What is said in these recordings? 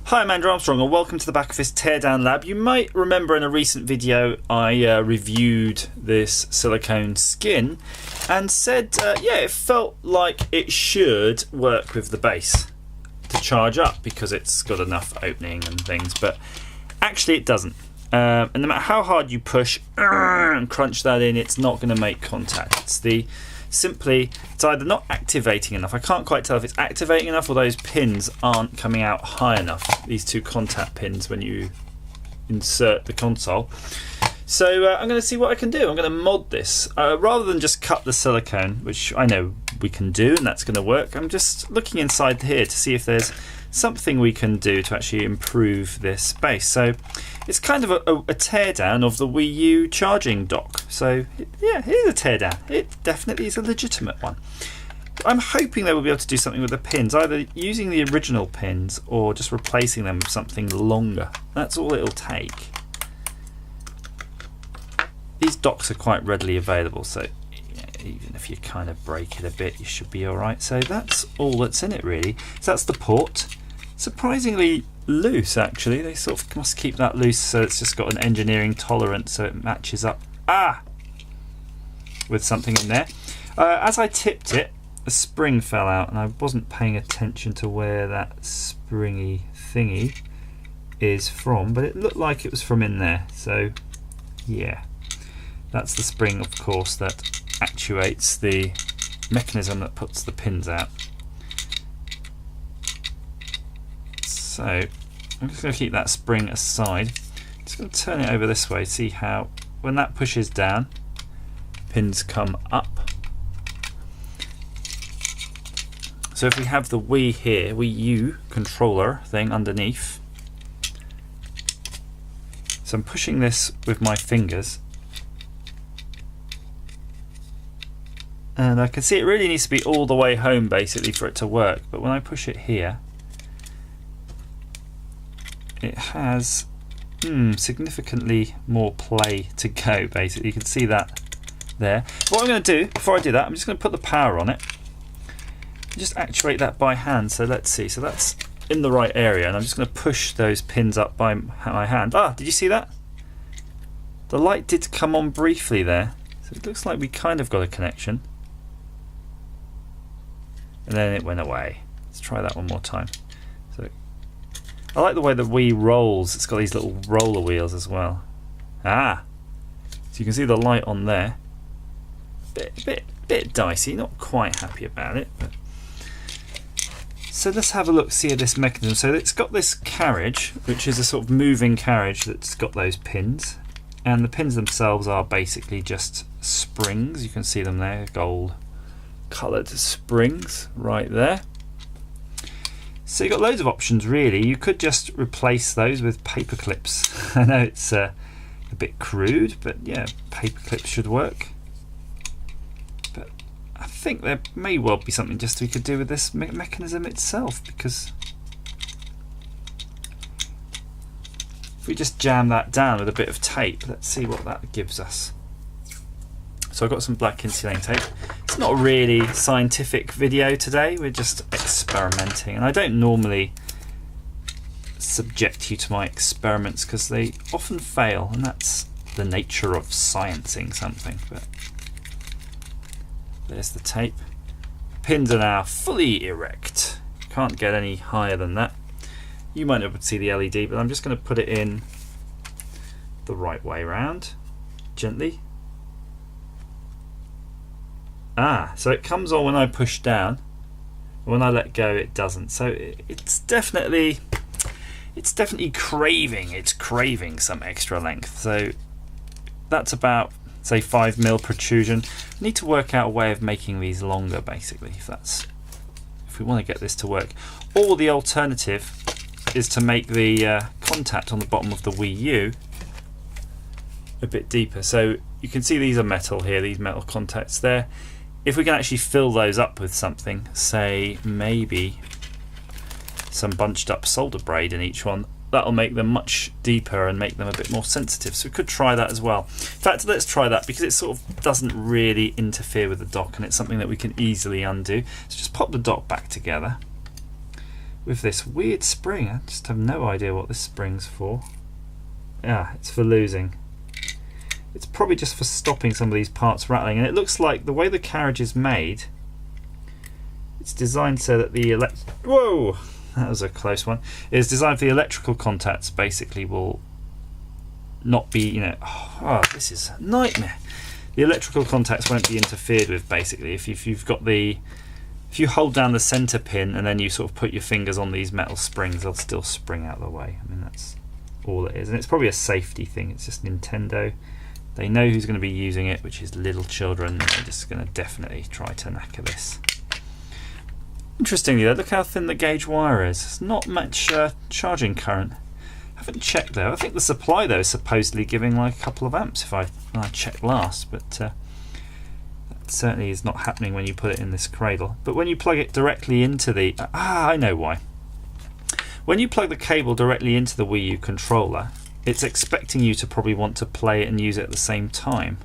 Hi, I'm Andrew Armstrong and welcome to the back of this Teardown Lab. You might remember in a recent video I reviewed this silicone skin and said yeah, it felt like it should work with the base to charge up because it's got enough opening and things, but actually it doesn't. And no matter how hard you push and crunch that in, it's not going to make contact. It's either not activating enough. I can't quite tell if it's activating enough or those pins aren't coming out high enough. These two contact pins when you insert the console. So I'm going to see what I can do. I'm going to mod this. Rather than just cut the silicone, which I know we can do and that's going to work, I'm just looking inside here to see if there's something we can do to actually improve this base. So it's kind of a teardown of the Wii U charging dock. So yeah, it is a teardown. It definitely is a legitimate one. I'm hoping they will be able to do something with the pins, either using the original pins or just replacing them with something longer. That's all it'll take. These docks are quite readily available, so yeah, even if you kind of break it a bit, you should be alright. So that's all that's in it really. So that's the port. Surprisingly loose actually. They sort of must keep that loose so it's just got an engineering tolerance so it matches up with something in there. As I tipped it, a spring fell out and I wasn't paying attention to where that springy thingy is from, but it looked like it was from in there. So yeah, that's the spring of course that actuates the mechanism that puts the pins out. So I'm just going to keep that spring aside. Just going to turn it over this way, see how when that pushes down, pins come up. So if we have the Wii here, Wii U controller thing underneath. So I'm pushing this with my fingers. And I can see it really needs to be all the way home basically for it to work. But when I push it here, it has significantly more play to go basically. You can see that there. What I'm going to do before I do that, I'm just going to put the power on it. Just actuate that by hand. So let's see. So that's in the right area and I'm just going to push those pins up by my hand. Did you see that? The light did come on briefly there. So it looks like we kind of got a connection. And then it went away. Let's try that one more time. So I like the way the Wii rolls. It's got these little roller wheels as well. So you can see the light on there. Bit dicey, not quite happy about it. But. So let's have a look, see at this mechanism. So it's got this carriage, which is a sort of moving carriage that's got those pins. And the pins themselves are basically just springs. You can see them there, gold coloured springs right there. So you've got loads of options really. You could just replace those with paper clips. I know it's a bit crude, but yeah, paper clips should work. But I think there may well be something just we could do with this mechanism itself, because if we just jam that down with a bit of tape, let's see what that gives us. So I've got some black insulating tape. It's not a really scientific video today, we're just experimenting. And I don't normally subject you to my experiments because they often fail, and that's the nature of sciencing something. But there's the tape. Pins are now fully erect. Can't get any higher than that. You might not be able to see the LED, but I'm just going to put it in the right way round, gently. So it comes on when I push down. When I let go, it doesn't. So it's definitely craving. It's craving some extra length. So that's about, say, 5mm protrusion. I need to work out a way of making these longer, basically, if we want to get this to work. Or the alternative is to make the contact on the bottom of the Wii U a bit deeper. So you can see these are metal here, these metal contacts there. If we can actually fill those up with something, say maybe some bunched up solder braid in each one, that'll make them much deeper and make them a bit more sensitive. So we could try that as well. In fact, let's try that because it sort of doesn't really interfere with the dock and it's something that we can easily undo. So just pop the dock back together. with this weird spring. I just have no idea what this spring's for. Ah, it's for losing. It's probably just for stopping some of these parts rattling, and it looks like the way the carriage is made, it's designed so that the whoa, that was a close one. It's designed for the electrical contacts basically will not be, you know, oh, this is a nightmare. The electrical contacts won't be interfered with basically. If you've got the, if you hold down the center pin and then you sort of put your fingers on these metal springs, they'll still spring out of the way. I mean, that's all it is, and it's probably a safety thing. It's just Nintendo. They know who's going to be using it, which is little children. They're just going to definitely try to knacker this. Interestingly though, look how thin the gauge wire is. It's not much charging current. I haven't checked though. I think the supply though is supposedly giving like a couple of amps when I checked last, but that certainly is not happening when you put it in this cradle. But when you plug it directly into the... I know why. When you plug the cable directly into the Wii U controller, it's expecting you to probably want to play it and use it at the same time.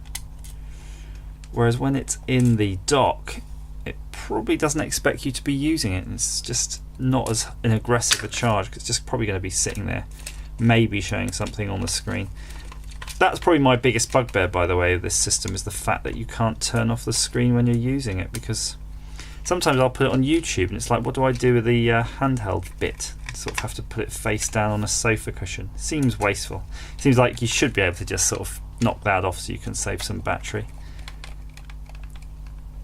Whereas when it's in the dock, it probably doesn't expect you to be using it. It's just not as an aggressive a charge because it's just probably going to be sitting there, maybe showing something on the screen. That's probably my biggest bugbear, by the way, of this system, is the fact that you can't turn off the screen when you're using it, because sometimes I'll put it on YouTube and it's like, what do I do with the handheld bit? Sort of have to put it face down on a sofa cushion. Seems wasteful. Seems like you should be able to just sort of knock that off so you can save some battery.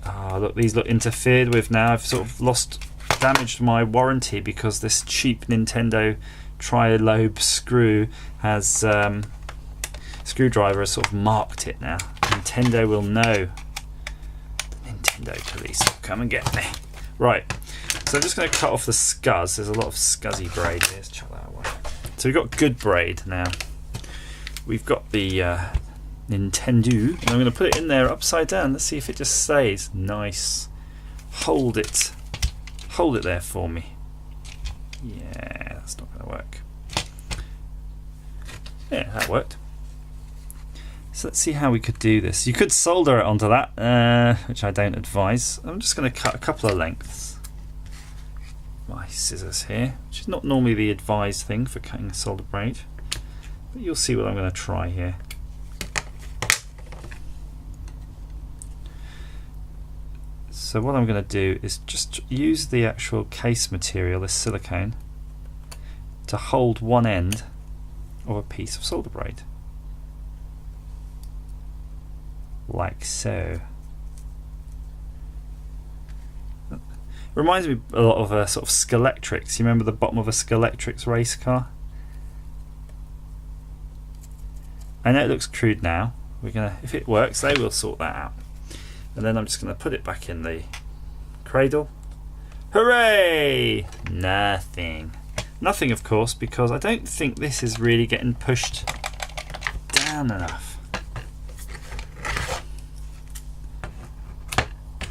Ah, look, these look interfered with now. I've sort of damaged my warranty because this cheap Nintendo tri-lobe screw has screwdriver has sort of marked it now. Nintendo will know. The Nintendo police will come and get me. Right. So I'm just going to cut off the scuzz. There's a lot of scuzzy braid here. Let's chuck that away. So we've got good braid now. We've got the Nintendo, and I'm going to put it in there upside down. Let's see if it just stays. Nice. Hold it there for me. Yeah, that's not going to work. Yeah, that worked. So let's see how we could do this. You could solder it onto that, which I don't advise. I'm just going to cut a couple of lengths. My scissors here, which is not normally the advised thing for cutting solder braid, but you'll see what I'm going to try here. So what I'm going to do is just use the actual case material, this silicone, to hold one end of a piece of solder braid, like so. Reminds me a lot of sort of Scalextrics. You remember the bottom of a Scalextrics race car? I know it looks crude now. We're gonna, if it works, they will sort that out. And then I'm just gonna put it back in the cradle. Hooray! Nothing. Nothing, of course, because I don't think this is really getting pushed down enough.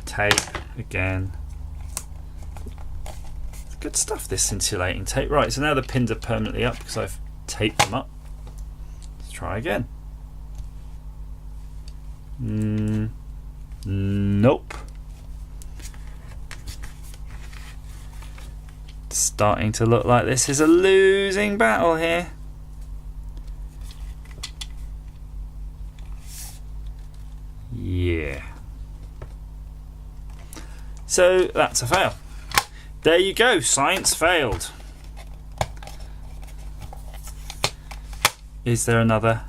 Tape again. Good stuff, this insulating tape. Right, so now the pins are permanently up because I've taped them up. Let's try again. Nope. It's starting to look like this is a losing battle here. Yeah. So that's a fail. There you go, science failed. Is there another?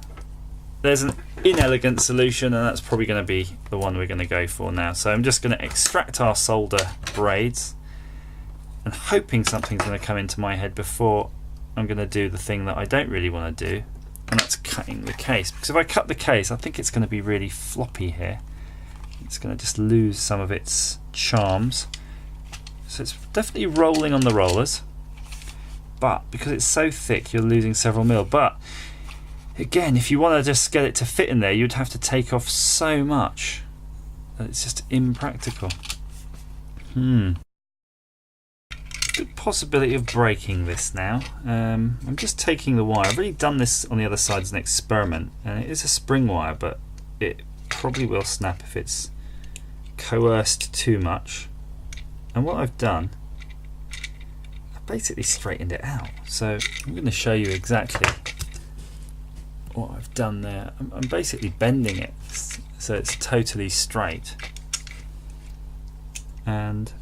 There's an inelegant solution, and that's probably going to be the one we're going to go for now. So I'm just going to extract our solder braids and hoping something's going to come into my head before I'm going to do the thing that I don't really want to do, and that's cutting the case. Because if I cut the case, I think it's going to be really floppy here. It's going to just lose some of its charms. So it's definitely rolling on the rollers, but because it's so thick you're losing several mil. But again, if you want to just get it to fit in there, you'd have to take off so much that it's just impractical. Good possibility of breaking this now. I'm just taking the wire. I've already done this on the other side as an experiment, and it is a spring wire, but it probably will snap if it's coerced too much. And what I've done, I basically straightened it out. So I'm going to show you exactly what I've done there. I'm basically bending it so it's totally straight, and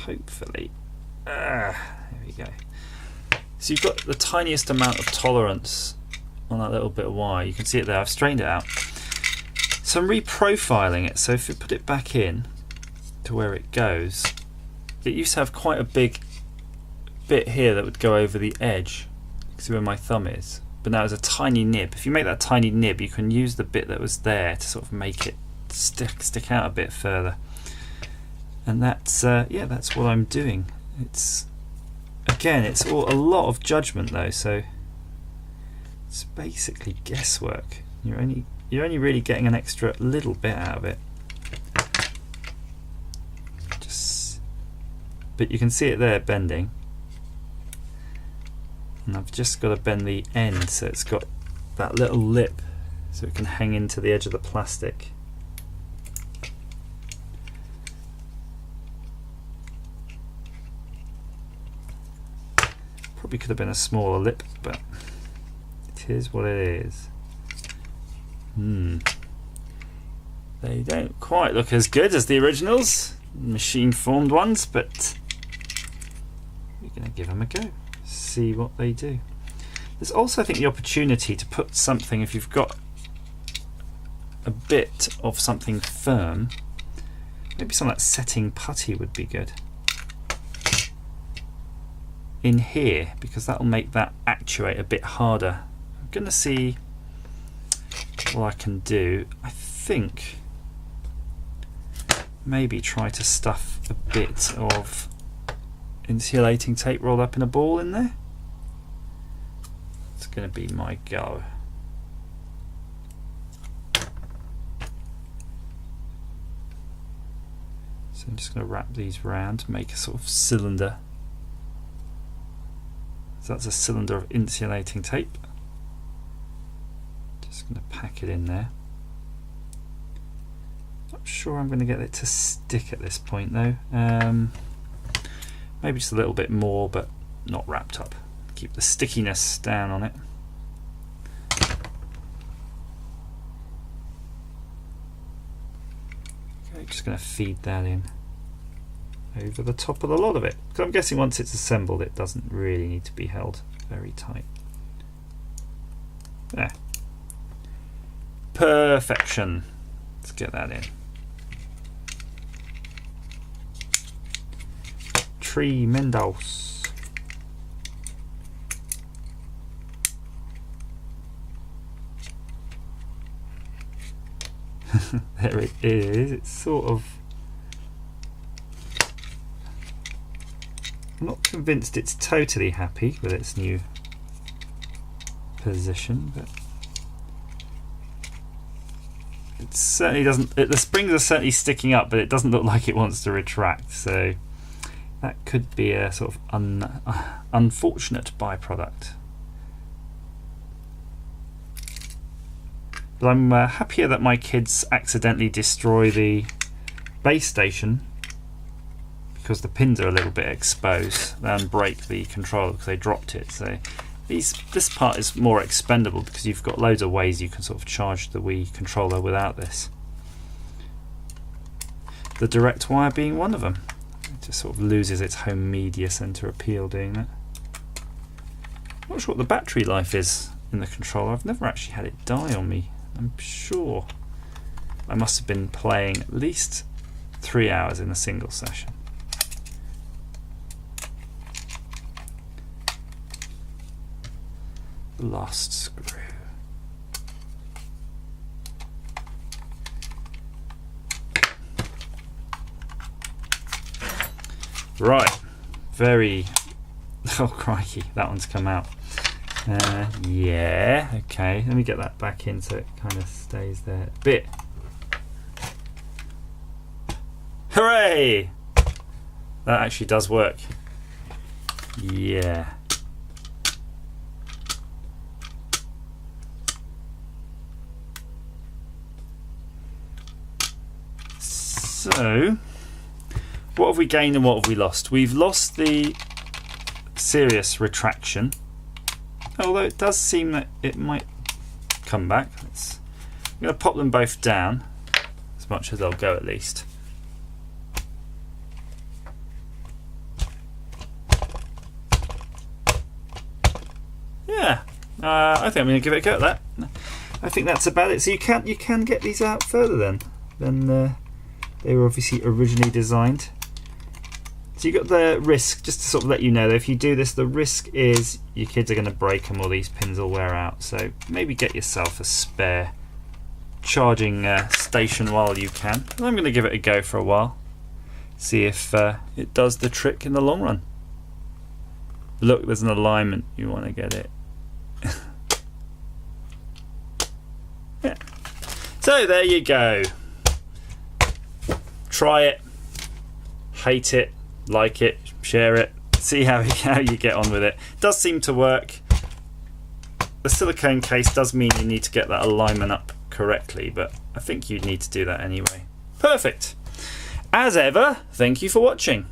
hopefully there we go. So you've got the tiniest amount of tolerance on that little bit of wire. You can see it there. I've straightened it out. So I'm reprofiling it. So if you put it back in to where it goes, it used to have quite a big bit here that would go over the edge. You can see where my thumb is. But now there's a tiny nib. If you make that tiny nib, you can use the bit that was there to sort of make it stick out a bit further. And that's yeah, that's what I'm doing. It's again, it's all a lot of judgment though, so it's basically guesswork. You're only really getting an extra little bit out of it. But you can see it there bending, and I've just got to bend the end so it's got that little lip so it can hang into the edge of the plastic. Probably could have been a smaller lip, but it is what it is. They don't quite look as good as the originals, machine formed ones, but we're going to give them a go, see what they do. There's also, I think, the opportunity to put something, if you've got a bit of something firm, maybe some of that setting putty would be good in here, because that will make that actuate a bit harder. I'm going to see what I can do. I think maybe try to stuff a bit of insulating tape rolled up in a ball in there. It's going to be my go. So I'm just going to wrap these round to make a sort of cylinder. So that's a cylinder of insulating tape. Just going to pack it in there. Not sure I'm going to get it to stick at this point though. Maybe just a little bit more, but not wrapped up. Keep the stickiness down on it. Okay, just going to feed that in over the top of a lot of it. Because I'm guessing once it's assembled, it doesn't really need to be held very tight. There. Perfection. Let's get that in. Tremendous. There it is. It's sort of... I'm not convinced it's totally happy with its new position, but it certainly doesn't. The springs are certainly sticking up, but it doesn't look like it wants to retract. So that could be a sort of unfortunate byproduct. But I'm happier that my kids accidentally destroy the base station, because the pins are a little bit exposed, and break the controller because they dropped it. So this part is more expendable because you've got loads of ways you can sort of charge the Wii controller without this. The direct wire being one of them. It just sort of loses its home media center appeal doing that. I'm not sure what the battery life is in the controller. I've never actually had it die on me. I'm sure I must have been playing at least 3 hours in a single session. Last screw. Right, very... Oh crikey, that one's come out. Yeah, okay, let me get that back in so it kind of stays there a bit. Hooray! That actually does work. Yeah. So What have we gained and what have we lost? We've lost the serious retraction, although it does seem that it might come back. I'm going to pop them both down as much as they'll go at least. Yeah, I think I'm going to give it a go at that. I think that's about it. So you can get these out further then than they were obviously originally designed. So you've got the risk, just to sort of let you know that if you do this, the risk is your kids are going to break them or these pins will wear out. So maybe get yourself a spare charging station while you can. And I'm going to give it a go for a while, see if it does the trick in the long run. Look, there's an alignment, you want to get it. Yeah. So there you go. Try it, hate it, like it, share it, see how you get on with it. It does seem to work. The silicone case does mean you need to get that alignment up correctly, but I think you'd need to do that anyway. Perfect. As ever, thank you for watching.